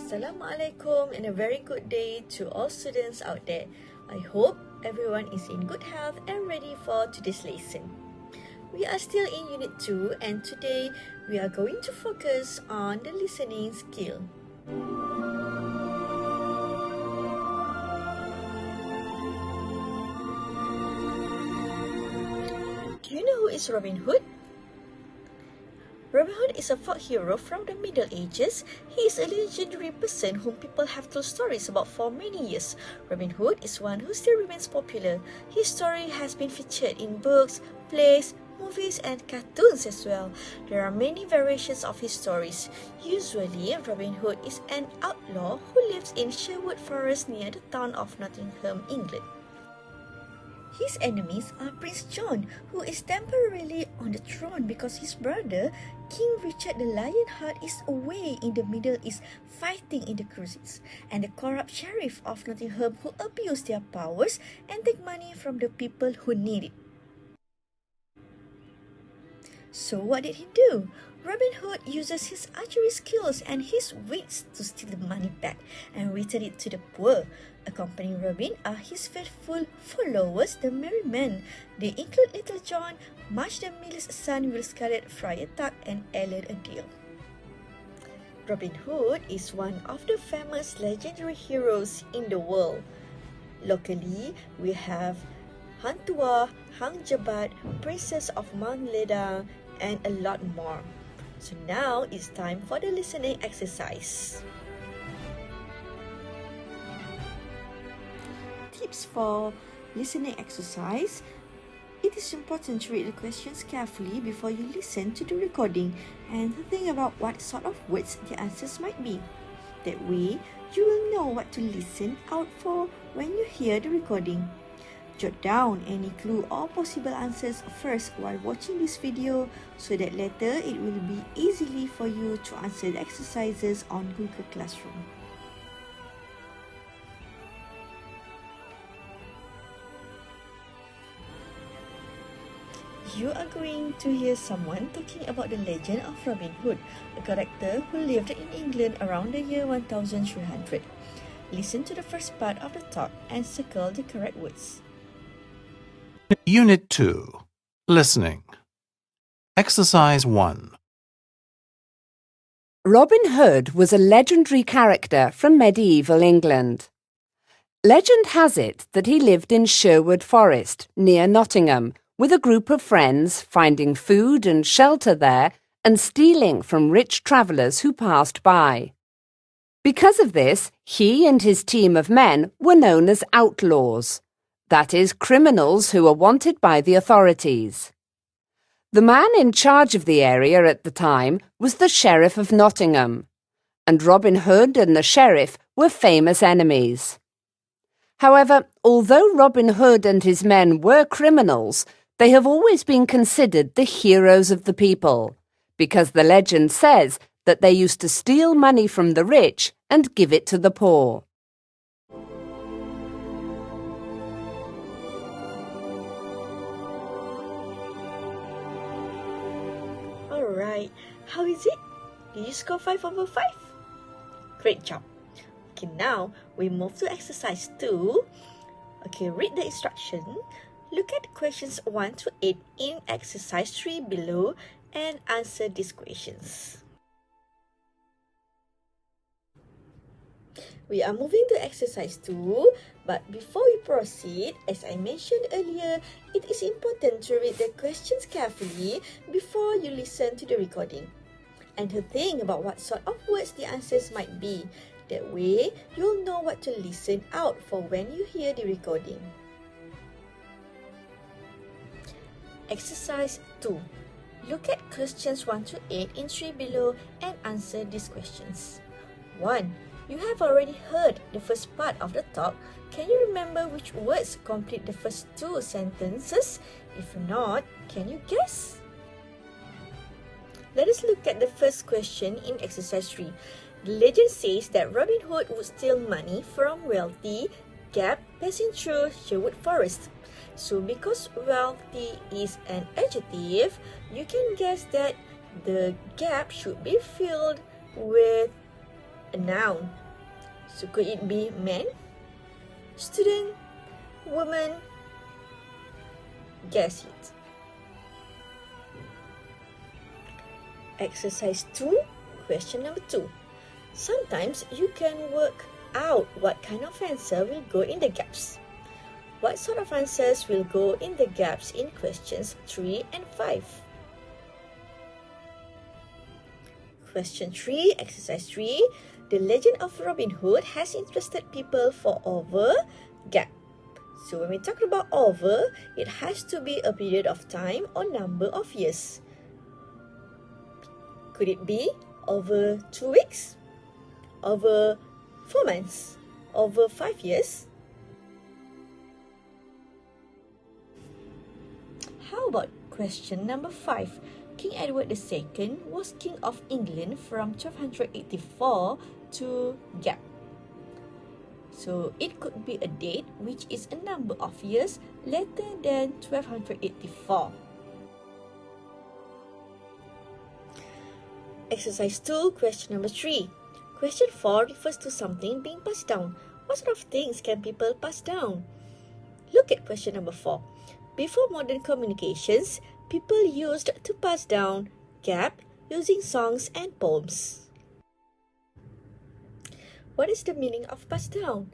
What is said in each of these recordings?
Assalamualaikum and a very good day to all students out there. I hope everyone is in good health and ready for today's lesson. We are still in Unit 2 and today we are going to focus on the listening skill. Do you know who is Robin Hood? Robin Hood is a folk hero from the Middle Ages. He is a legendary person whom people have told stories about for many years. Robin Hood is one who still remains popular. His story has been featured in books, plays, movies and cartoons as well. There are many variations of his stories. Usually, Robin Hood is an outlaw who lives in Sherwood Forest near the town of Nottingham, England. His enemies are Prince John, who is temporarily on the throne because his brother, King Richard the Lionheart, is away in the Middle East fighting in the Crusades, and the corrupt sheriff of Nottingham who abuse their powers and take money from the people who need it. So what did he do? Robin Hood uses his archery skills and his wits to steal the money back and return it to the poor. Accompanying Robin are his faithful followers, the Merry Men. They include Little John, March the Miller's son, Will Scarlet, Friar Tuck, and Ellen Adele. Robin Hood is one of the famous legendary heroes in the world. Locally, we have Hang Tuah, Hang Jebat, Princess of Mount Leda, and a lot more. So now it's time for the listening exercise. Tips for listening exercise. It is important to read the questions carefully before you listen to the recording and to think about what sort of words the answers might be. That way, you will know what to listen out for when you hear the recording. Jot down any clue or possible answers first while watching this video so that later it will be easily for you to answer the exercises on Google Classroom. You are going to hear someone talking about the legend of Robin Hood, a character who lived in England around the year 1300. Listen to the first part of the talk and circle the correct words. Unit 2. Listening. Exercise 1. Robin Hood was a legendary character from medieval England. Legend has it that he lived in Sherwood Forest, near Nottingham, with a group of friends, finding food and shelter there and stealing from rich travellers who passed by. Because of this, he and his team of men were known as outlaws. That is, criminals who were wanted by the authorities. The man in charge of the area at the time was the Sheriff of Nottingham, and Robin Hood and the Sheriff were famous enemies. However, although Robin Hood and his men were criminals, they have always been considered the heroes of the people, because the legend says that they used to steal money from the rich and give it to the poor. Alright, how is it? Did you score 5 over 5? Great job. Okay, now we move to exercise 2. Okay, read the instruction. Look at questions 1 to 8 in exercise 3 below and answer these questions. We are moving to exercise 2, but before we proceed, as I mentioned earlier, it is important to read the questions carefully before you listen to the recording and to think about what sort of words the answers might be. That way, you'll know what to listen out for when you hear the recording. Exercise 2. Look at questions 1 to 8 in 3 below and answer these questions. 1. You have already heard the first part of the talk. Can you remember which words complete the first 2 sentences? If not, can you guess? Let us look at the first question in exercise 3. The legend says that Robin Hood would steal money from wealthy gap passing through Sherwood Forest. So because wealthy is an adjective, you can guess that the gap should be filled with a noun. So could it be man, student, woman? Guess it. Exercise 2, question number 2. Sometimes you can work out what kind of answer will go in the gaps. What sort of answers will go in the gaps in questions 3 and 5? Question 3, exercise 3. The legend of Robin Hood has interested people for over gap. So when we talk about over, it has to be a period of time or number of years. Could it be over 2 weeks? Over 4 months? Over 5 years? How about question number 5? King Edward II was King of England from 1284 to gap. So it could be a date which is a number of years later than 1284. Exercise 2, question number 3. Question 4 refers to something being passed down. What sort of things can people pass down? Look at question number 4. Before modern communications, people used to pass down gap using songs and poems. What is the meaning of pass down?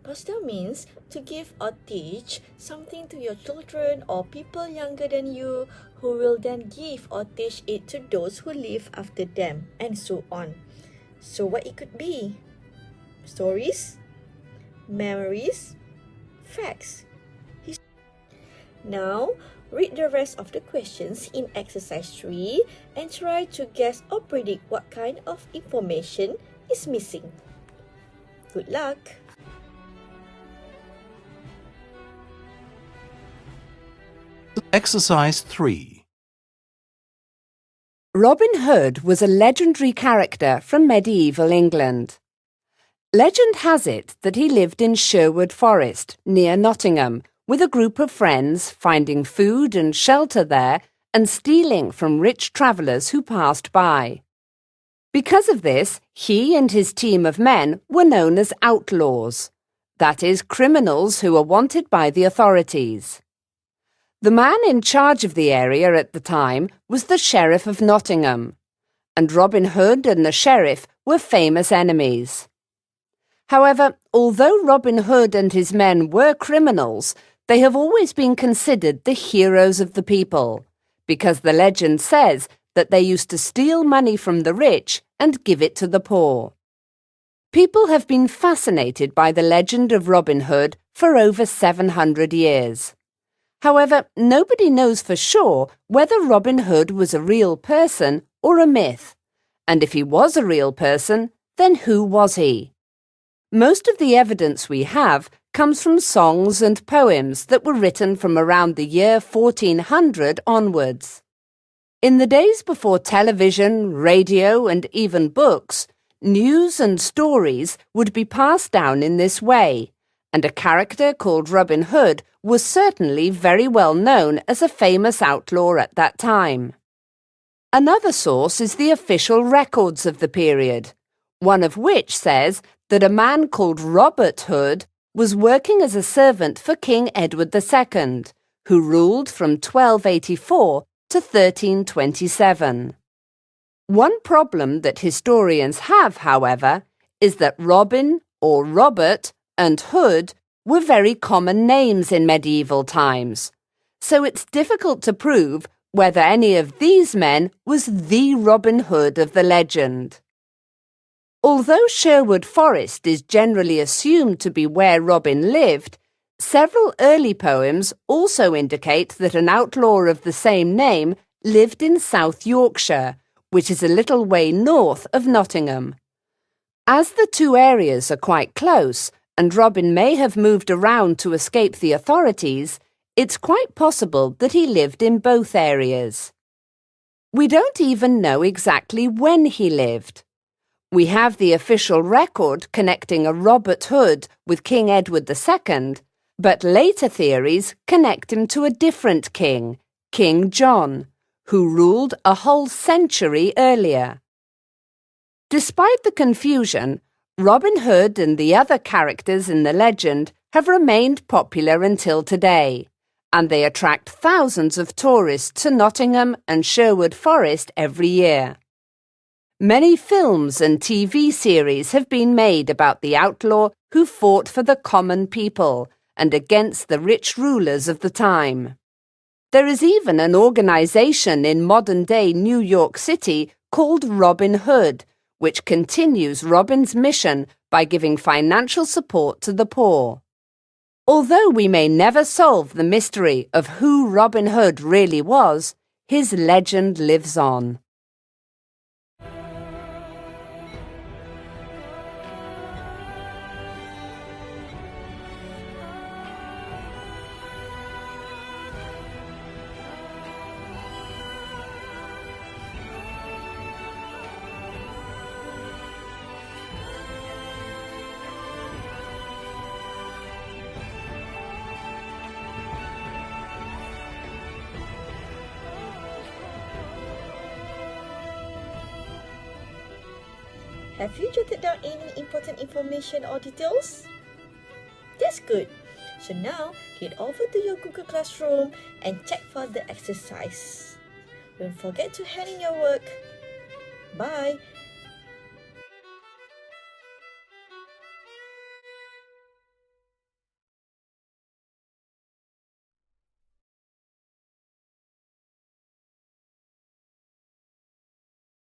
Pass down means to give or teach something to your children or people younger than you who will then give or teach it to those who live after them, and so on. So what it could be? Stories, memories, facts. Now, read the rest of the questions in exercise 3 and try to guess or predict what kind of information is missing. Good luck! Exercise 3. Robin Hood was a legendary character from medieval England. Legend has it that he lived in Sherwood Forest, near Nottingham, with a group of friends, finding food and shelter there and stealing from rich travellers who passed by. Because of this, he and his team of men were known as outlaws, that is, criminals who were wanted by the authorities. The man in charge of the area at the time was the Sheriff of Nottingham, and Robin Hood and the Sheriff were famous enemies. However, although Robin Hood and his men were criminals, they have always been considered the heroes of the people, because the legend says that they used to steal money from the rich and give it to the poor. People have been fascinated by the legend of Robin Hood for over 700 years. However, nobody knows for sure whether Robin Hood was a real person or a myth, and if he was a real person, then who was he? Most of the evidence we have comes from songs and poems that were written from around the year 1400 onwards. In the days before television, radio, and even books, news and stories would be passed down in this way, and a character called Robin Hood was certainly very well known as a famous outlaw at that time. Another source is the official records of the period, one of which says that a man called Robert Hood was working as a servant for King Edward II, who ruled from 1284 to 1327. One problem that historians have, however, is that Robin or Robert and Hood were very common names in medieval times, so it's difficult to prove whether any of these men was the Robin Hood of the legend. Although Sherwood Forest is generally assumed to be where Robin lived, several early poems also indicate that an outlaw of the same name lived in South Yorkshire, which is a little way north of Nottingham. As the two areas are quite close, and Robin may have moved around to escape the authorities, it's quite possible that he lived in both areas. We don't even know exactly when he lived. We have the official record connecting a Robert Hood with King Edward II, but later theories connect him to a different king, King John, who ruled a whole century earlier. Despite the confusion, Robin Hood and the other characters in the legend have remained popular until today, and they attract thousands of tourists to Nottingham and Sherwood Forest every year. Many films and TV series have been made about the outlaw who fought for the common people and against the rich rulers of the time. There is even an organization in modern-day New York City called Robin Hood, which continues Robin's mission by giving financial support to the poor. Although we may never solve the mystery of who Robin Hood really was, his legend lives on. Have you jotted down any important information or details? That's good. So now, head over to your Google Classroom and check for the exercise. Don't forget to hand in your work. Bye.